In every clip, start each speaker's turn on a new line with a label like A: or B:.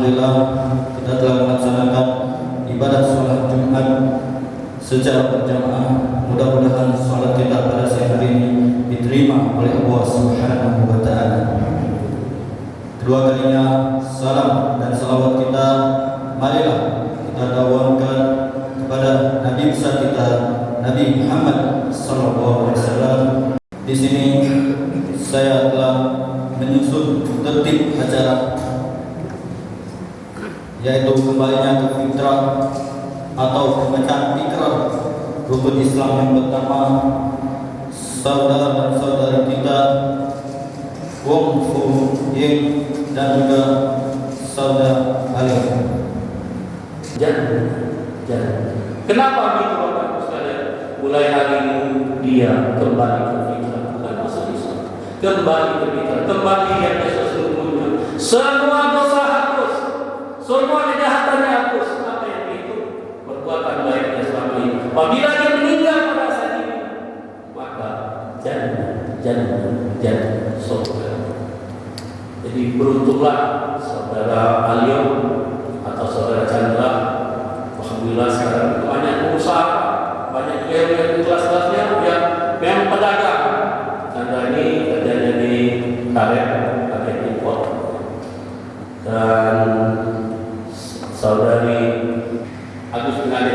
A: Alhamdulillah kita telah melaksanakan ibadah sholat Jumat secara berjamaah. Mudah-mudahan sholat kita pada siang hari ini diterima oleh Allah Subhanahu wa Ta'ala. Kedua kalinya salam dan salawat kita marilah kita dakwahkan kepada Nabi besar kita Nabi Muhammad sallallahu alaihi wasallam. Di sini saya telah menyusun tertib acara, yaitu kembalinya ke fitrah atau pemecah ikrar rukun Islam yang pertama, saudara dan saudari kita Wong Fu Ying dan juga saudara Ali.
B: Jangan. Kenapa begitu Bapak sekalian? Mulai hari ini dia kembali ke fitrah, bukan masa Islam. Kembali ke fitrah, kembali yang sesungguhnya. Semua dosa hapus, semua kejahatannya hapus. Apa yang itu? Perbuatan baiknya selama ini. Apabila dia meninggal pada saat ini, maka jangan surga. Jadi beruntunglah saudara Alio atau saudara Chandra. Alhamdulillah sekarang banyak pengusaha, banyak yang kelas-kelasnya yang pedagang. Chandra ini kerjanya di karet impor, dan saudari Agus Pinade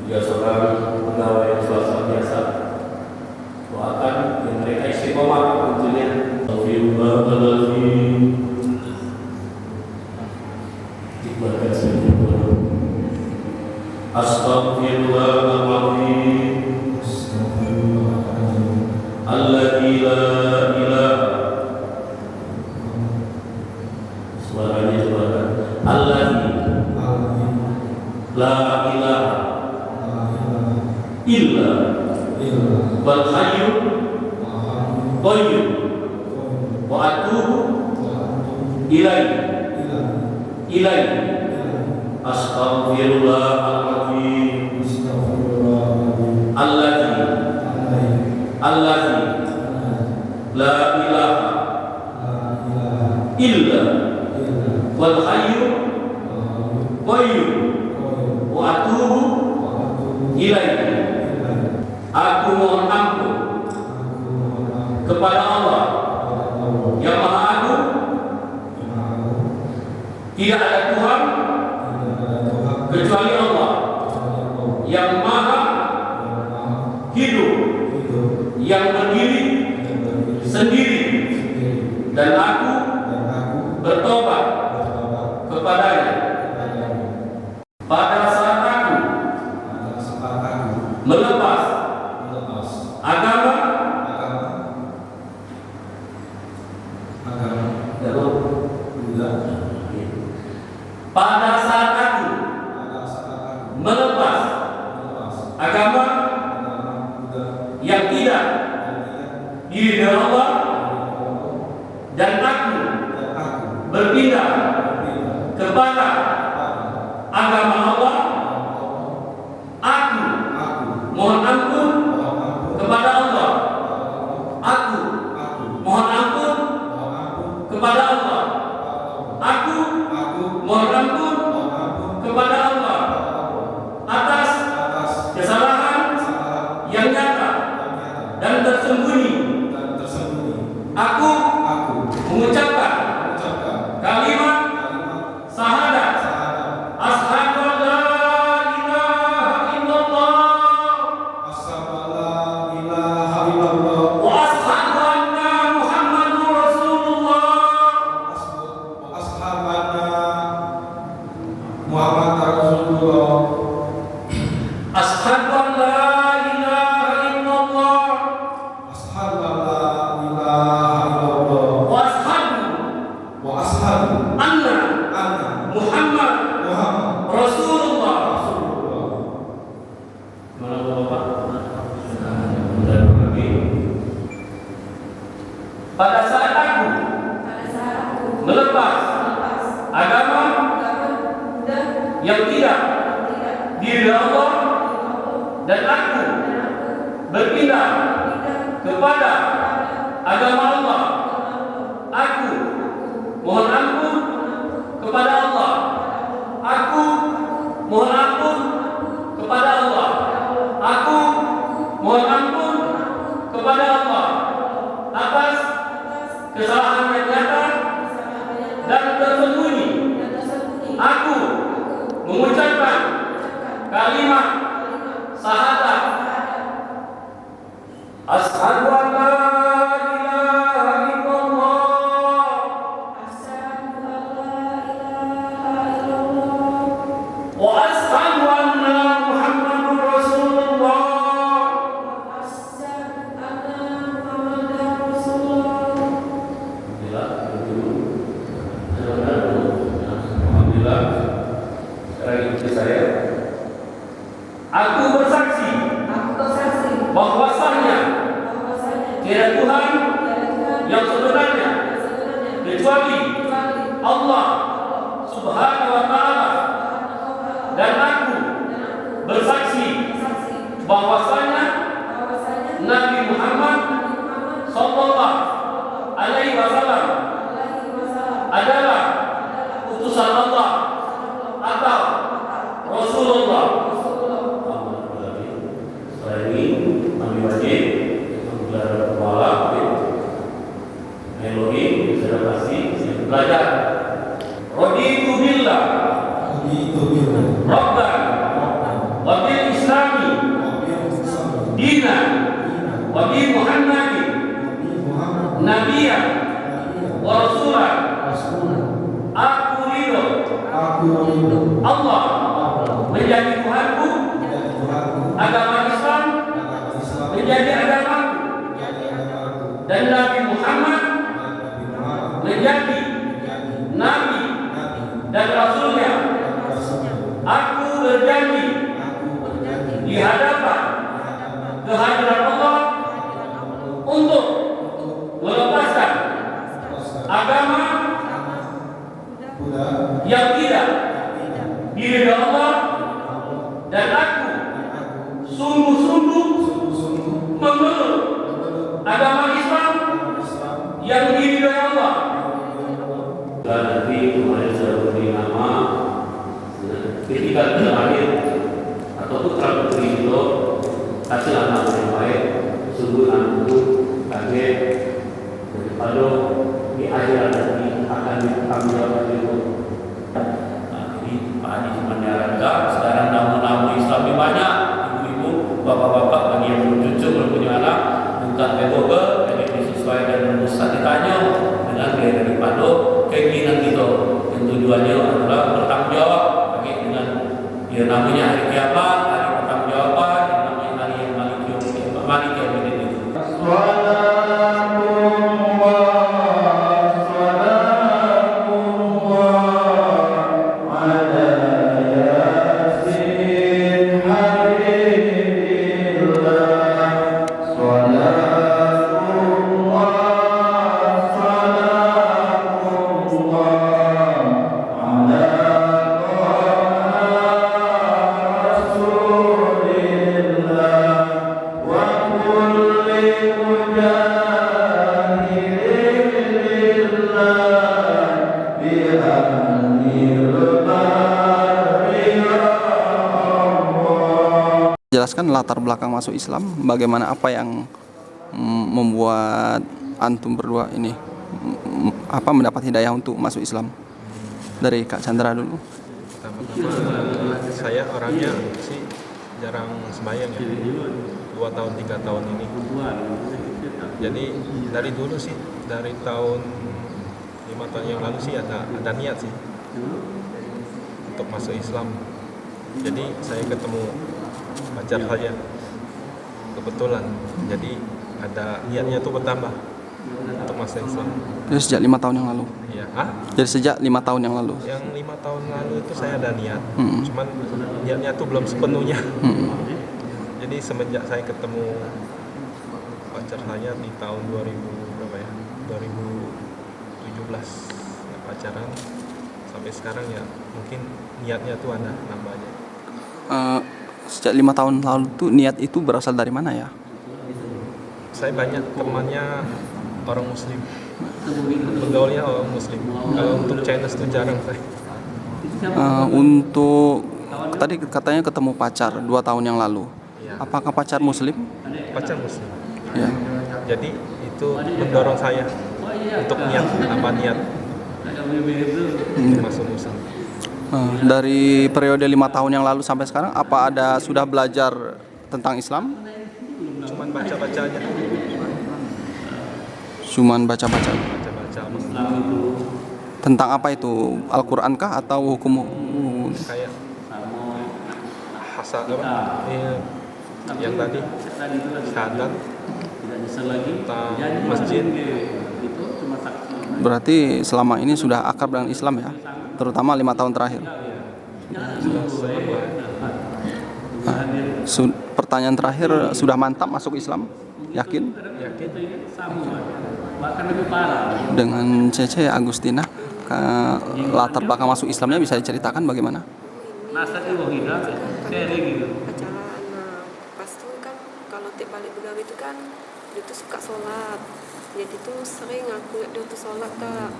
B: juga seorang pegawai swasta biasa. Doakan yang mereka istiqomah tentunya. Astaghfirullahaladzim. Alladzi la ilaha. Suaranya coba. Alladzi la ilaha illa wal hayyul qayyum wa atubu ilaihi. Astaghfirullahaladzim. Alladzi la ilaha illa wal hayyul qayyum wa atubu ilaihi. Aku mohon ampun kepada Allah yang Maha Agung. Tidak ada Tuhan kecuali Allah yang Maha Hidup, yang berdiri sendiri, dan aku bertobat kepadanya pada saat aku melepas agama pada saat aku melepas agama yang tidak diridhoi Allah, dan aku berpindah kepada agama Allah. Aku mohon ampun kepada Allah. Aku mohon ampun kepada Allah. Aku mohon ampun kepada Allah atas kesalahan yang nyata dan tersembunyi. Aku mengucapkan kalimat syahadat asyhadu an la ilaha illallah wa asyhadu anna Muhammadur Rasulullah. Asyhadu an la ilaha illallah wa asyhadu anna Muhammad Rasulullah. Pada saat aku melepas agama yang tidak diridhoi Allah, dan aku berpindah kepada agama Allah. Aku mohon ampun dan tersembunyi. Aku mengucapkan kalimat syahadat. Asyhadu an la ilaha illallah wa asyhadu anna Muhammadur Rasulullah. Alhamdulillah. Sekarang ikuti saya. Aku bersaksi bahwasanya tiada Tuhan yang sebenarnya kecuali Allah Subhanahu wa taala, dan aku bersaksi bahwasanya Nabi Muhammad sallallahu alaihi wasallam adalah utusan Allah atau Rasulullah. Setelah ini kami wajib menggelar kepala melodi sudah pasti belajar. Raditu billah Rabban wa bil Islami dinan wa bi Muhammadin nabiyyan wa rasulan. Aku ridho Allah menjadi Tuhanku, agama Islam menjadi agamaku, dan Nabi Muhammad menjadi Nabi dan Rasulnya. Aku berjanji di hadapan kehadiran Allah untuk melepaskan agama yang tidak diridhoi Allah, dan aku sungguh-sungguh memeluk agama Islam yang diridhoi Allah. Dan nanti kemarin saya beri nama ketika terakhir atau putra putri itu hasil anak yang baik, sungguh anakku kaget daripada di akhirat nanti akan diambil itu. Jadi Pak Haji cuma menyarankan sekarang nama-nama Islam ini banyak, ibu-ibu, bapak-bapak bagi yang belum cucu belum punya anak, buka ke Google, jadi disesuaikan dengan Ustaz ditanya dengan gaya daripada keinginan kita, yang tujuannya adalah bertanggung jawab bagi dengan ya namanya hari kiamat, hari pertanggungjawaban, yang namanya hari yang Malik Yaumiddin itu.
C: Jelaskan latar belakang masuk Islam, bagaimana apa yang membuat antum berdua ini mendapat hidayah untuk masuk Islam. Dari Kak Chandra dulu.
D: Pertama-tama saya orangnya sih jarang sembahyang ya, 2 tahun 3 tahun ini. Jadi dari dulu sih, dari tahun 5 tahun yang lalu sih ada niat sih untuk masuk Islam. Jadi saya ketemu pacar saya kebetulan, jadi ada niatnya tuh bertambah untuk masuk Islam.
C: Jadi sejak 5 tahun yang lalu.
D: Iya.
C: Jadi sejak 5 tahun yang lalu.
D: Yang 5 tahun lalu itu saya ada niat, cuman niatnya tuh belum sepenuhnya. Jadi semenjak saya ketemu pacar saya di tahun 2017 ya, pacaran sampai sekarang ya mungkin niatnya tuh ada nambahnya.
C: Sejak 5 tahun lalu tuh niat itu berasal dari mana ya?
D: Saya banyak temannya orang Muslim, bergaulnya orang Muslim. Kalau untuk Chinese tuh jarang saya.
C: Untuk tadi katanya ketemu pacar 2 tahun yang lalu.
D: Ya.
C: Apakah pacar Muslim?
D: Pacar Muslim.
C: Ya.
D: Jadi itu mendorong saya untuk niat masuk musim.
C: Dari periode 5 tahun yang lalu sampai sekarang, apa ada sudah belajar tentang Islam?
D: Cuman baca-baca aja.
C: Cuman baca-baca.
D: Baca-baca
C: Tentang apa itu? Al-Quran kah atau hukum?
D: kayak hasad apa? Yang tadi syahadat tentang masjid.
C: Berarti selama ini sudah akrab dengan Islam ya, terutama 5 tahun terakhir. Pertanyaan terakhir, sudah mantap masuk Islam? Yakin? Dengan Cece Agustina, latar belakang masuk Islamnya bisa diceritakan bagaimana?
E: Pacaran. Nah, pas itu kan kalau tiap balik begawi itu kan dia tuh suka sholat. Jadi tuh sering aku lihat dia tuh sholat kak.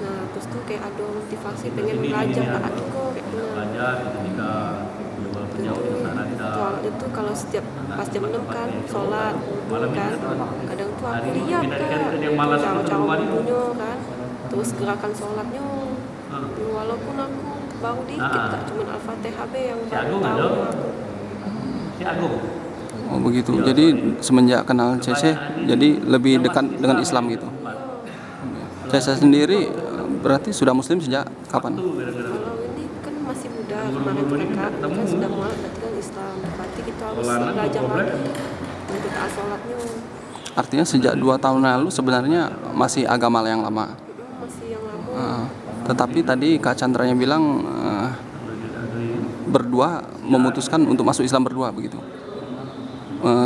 E: Nah, terus tuh kayak ada motivasi pengen belajar kak aku kok kayak Soalnya itu kalau setiap pas jam 6 kan sholat kan kadang tuh aku lihat kak cara-cara wudhunya kan, terus gerakan sholatnya walaupun aku baru dikit kak, cuman Al-Fatihah yang baru tahu aku.
C: Oh begitu. Jadi semenjak kenal Cece, jadi lebih dekat dengan Islam gitu. Cece sendiri berarti sudah Muslim sejak kapan?
E: Kalau ini kan masih muda, kemarin kakak kan sudah mulai berarti kan Islam, berarti kita harus belajar lagi untuk taat sholatnya.
C: Artinya sejak 2 tahun lalu sebenarnya masih agama yang lama.
E: Masih yang lama.
C: Tetapi tadi Kak Chandranya bilang berdua memutuskan untuk masuk Islam berdua begitu.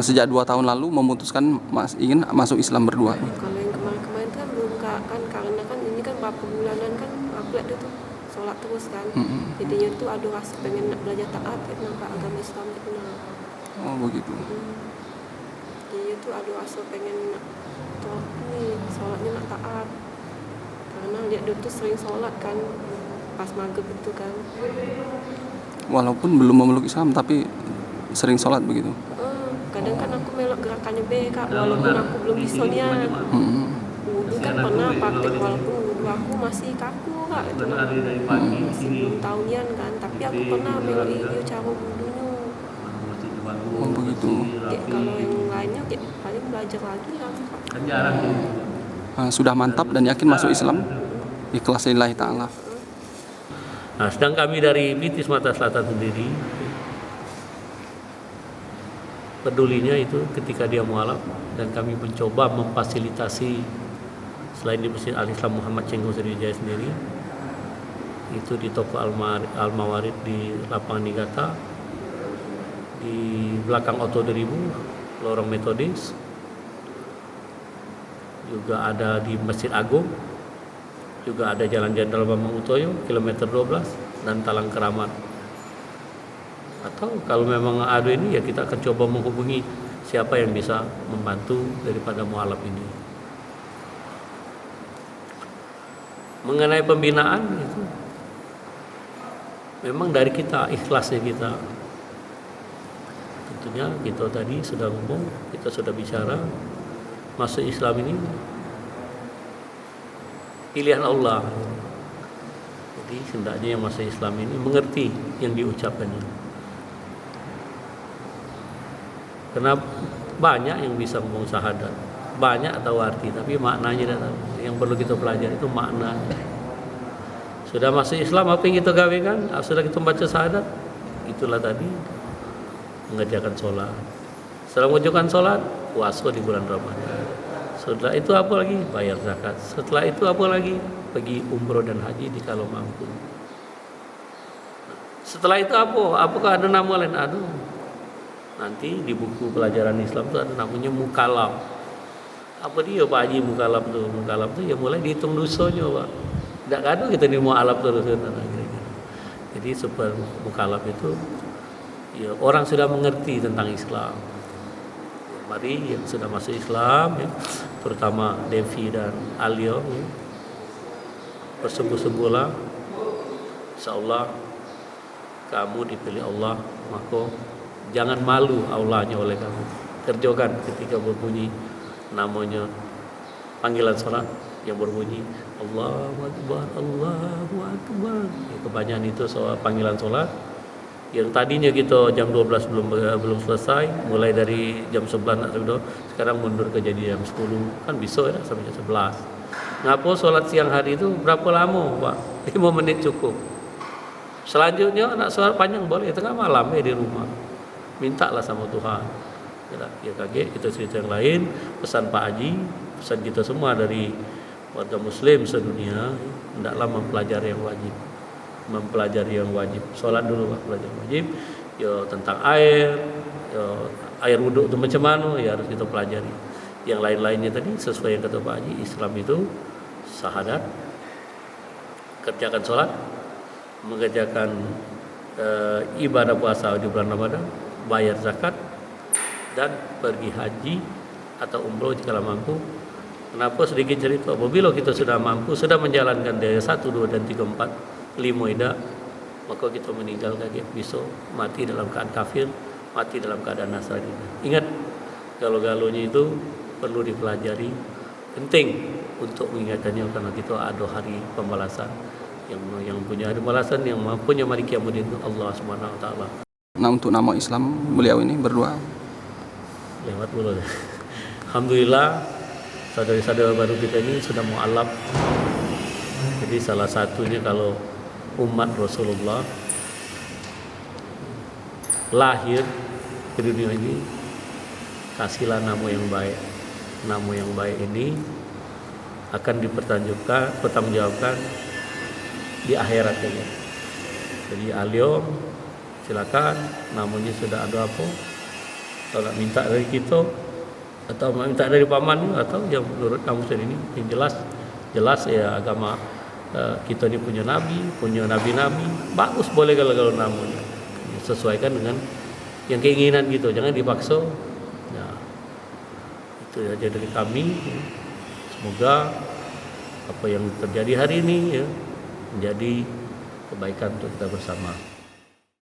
C: Sejak 2 tahun lalu memutuskan ingin masuk Islam berdua.
E: Kalau yang kemarin-kemarin kan belum kak, kan karena kan ini kan berapa bulanan kan aku lihat dia tuh sholat terus kan. Jadinya tuh ada rasa pengen nak belajar taat kayak nampak agama Islam gitu nah.
C: Oh begitu.
E: Jadinya tuh ada rasa pengen nak sholatnya nak taat. Karena lihat dia tuh sering sholat kan pas maghrib itu kan.
C: Walaupun belum memeluk Islam tapi sering sholat begitu.
E: Kadang kan aku melok gerakannya kak, walaupun aku belum bisa nian. Wudhu kan pernah praktek walaupun wudhu aku masih kaku kak itu. Masih belum tahu nian kan, tapi aku pernah melok dia cara wudhunya.
C: Oh begitu.
E: Kalau yang lainnya paling belajar lagi lah kak.
C: Sudah mantap dan yakin masuk Islam? Ikhlas lillahi ta'ala.
B: Nah, sedang kami dari PIT Sumatera Selatan sendiri pedulinya itu ketika dia mualaf, dan kami mencoba memfasilitasi selain di Masjid Al-Islam Muhammad Cengho Sriwijaya sendiri, itu di toko Al-Mawarid di lapangan Niigata, di belakang Auto 2000 lorong Metodis, juga ada di Masjid Agung, juga ada Jalan Jenderal Bambang Utoyo kilometer 12 dan Talang Keramat. Atau kalau memang ada ini ya kita akan coba menghubungi siapa yang bisa membantu daripada mualaf ini. Mengenai pembinaan itu memang dari kita, ikhlasnya kita. Tentunya kita tadi sudah ngomong, kita sudah bicara masuk Islam ini pilihan Allah. Jadi hendaknya yang masuk Islam ini mengerti yang diucapkannya. Karena banyak yang bisa ngomong syahadat, banyak tahu arti, tapi maknanya tidak tahu. Yang perlu kita pelajari itu maknanya. Sudah masuk Islam, apa yang kita gawekan? Sudah kita baca syahadat, itulah tadi mengerjakan sholat. Setelah mengerjakan sholat, puasa di bulan Ramadan. Setelah itu apa lagi? Bayar zakat. Setelah itu apa lagi? Pergi umroh dan haji di kalau mampu. Setelah itu apa? Apakah ada nama lain? Aduh. Nanti di buku pelajaran Islam itu ada namanya mukalaf. Apa dia Pak Haji mukalaf tuh? Mukalaf tuh ya mulai dihitung dosanya Pak. Tidak ada kita di mualaf terus. Jadi supaya mukalaf itu ya orang sudah mengerti tentang Islam. Mari yang sudah masuk Islam ya, terutama Devi dan Alio ya, bersungguh-sungguhlah, insyaallah kamu dipilih Allah, maka jangan malu Allahnya oleh kamu. Kerjakan ketika berbunyi namanya panggilan sholat, yang berbunyi Allahu Akbar, Allahu Akbar. Ya, kebanyakan itu panggilan sholat. Yang tadinya kita jam 12 belum selesai, mulai dari jam 11 nak sampai sekarang mundur ke jadi jam 10. Kan besok ya sampai jam 11. Ngapa sholat siang hari itu berapa lama, Pak? 5 menit cukup. Selanjutnya nak sholat panjang boleh tengah malam di rumah. Mintalah sama Tuhan. Ya kaget, itu cerita yang lain. Pesan Pak Haji, pesan kita semua dari warga muslim sedunia, hendaklah mempelajari yang wajib. Sholat dulu Pak, pelajar wajib. Ya tentang air, ya, air wudhu itu macam mana, ya harus kita pelajari. Yang lain-lainnya tadi sesuai yang kata Pak Haji, Islam itu syahadat, kerjakan sholat, mengerjakan ibadah puasa di bulan Ramadan, bayar zakat, dan pergi haji atau umroh jika mampu. Kenapa sedikit cerita? Apabila kita sudah mampu, sudah menjalankan dari 1, 2, dan 3, 4, 5 tidak, maka kita meninggal kaget, besok mati dalam keadaan kafir, mati dalam keadaan Nasrani. Ingat, galau-galonya itu perlu dipelajari, penting untuk mengingatkannya karena kita ada hari pembalasan yang punya hari pembalasan, yang punya hari kiamat itu Allah Subhanahu wa taala.
C: Nah, untuk nama Islam beliau ini berdua
B: Lewat dulu. Alhamdulillah saudara-saudara baru kita ini sudah mu'alaf. Jadi salah satunya kalau umat Rasulullah lahir ke dunia ini, kasihlah nama yang baik. Nama yang baik ini akan dipertanggungjawabkan di akhirat ini. Jadi Aliom, silakan namanya sudah ada apa? Atau nak minta dari kita, atau minta dari paman, atau yang menurut kamu sendiri ini yang jelas ya agama kita ini punya nabi, punya nabi-nabi, bagus boleh kalau namanya sesuaikan dengan yang keinginan gitu, jangan dipaksa. Ya, itu aja dari kami. Semoga apa yang terjadi hari ini ya menjadi kebaikan untuk kita bersama.